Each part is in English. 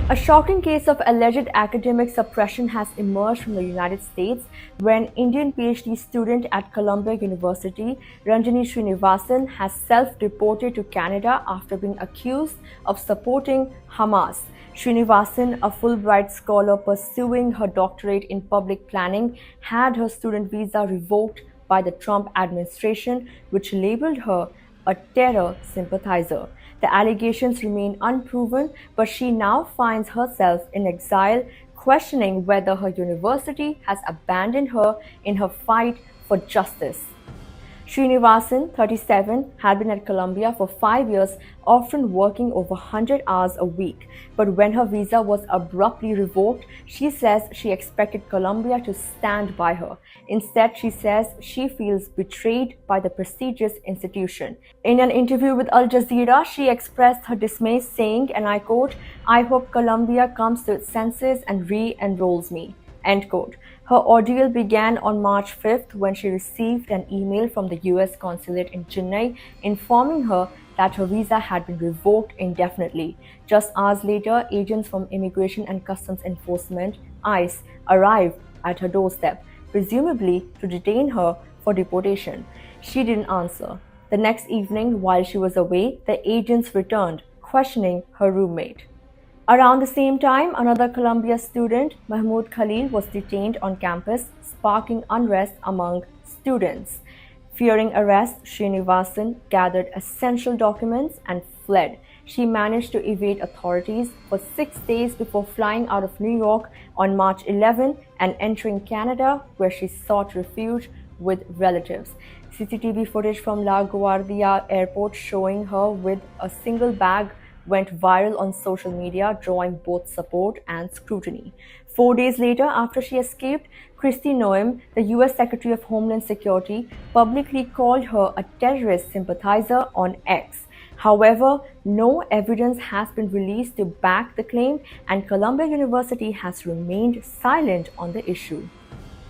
A shocking case of alleged academic suppression has emerged from the United States when Indian PhD student at Columbia University, Ranjani Srinivasan, has self-deported to Canada after being accused of supporting Hamas. Srinivasan, a Fulbright scholar pursuing her doctorate in public planning, had her student visa revoked by the Trump administration, which labeled her a terror sympathizer. The allegations remain unproven, but she now finds herself in exile, questioning whether her university has abandoned her in her fight for justice. Srinivasan, 37, had been at Columbia for 5 years, often working over 100 hours a week. But when her visa was abruptly revoked, she says she expected Columbia to stand by her. Instead, she says she feels betrayed by the prestigious institution. In an interview with Al Jazeera, she expressed her dismay, saying, and I quote, "I hope Columbia comes to its senses and re-enrolls me." End quote. Her ordeal began on March 5th when she received an email from the US consulate in Chennai informing her that her visa had been revoked indefinitely. Just hours later, agents from Immigration and Customs Enforcement (ICE) arrived at her doorstep, presumably to detain her for deportation. She didn't answer. The next evening, while she was away, the agents returned, questioning her roommate. Around the same time, another Columbia student, Mahmoud Khalil, was detained on campus, sparking unrest among students. Fearing arrest, Srinivasan gathered essential documents and fled. She managed to evade authorities for 6 days before flying out of New York on March 11 and entering Canada, where she sought refuge with relatives. CCTV footage from LaGuardia Airport showing her with a single bag went viral on social media, drawing both support and scrutiny. 4 days later, after she escaped, Kristi Noem, the US Secretary of Homeland Security, publicly called her a terrorist sympathizer on X. However, no evidence has been released to back the claim, and Columbia University has remained silent on the issue.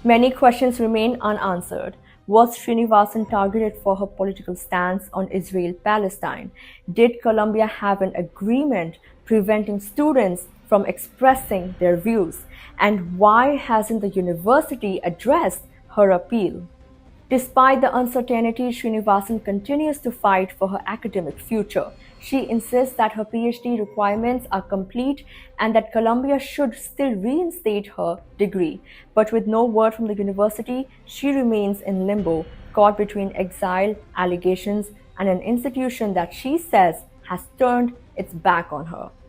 Many questions remain unanswered. Was Srinivasan targeted for her political stance on Israel-Palestine? Did Columbia have an agreement preventing students from expressing their views? And why hasn't the university addressed her appeal? Despite the uncertainty, Srinivasan continues to fight for her academic future. She insists that her PhD requirements are complete and that Columbia should still reinstate her degree. But with no word from the university, she remains in limbo, caught between exile, allegations, and an institution that she says has turned its back on her.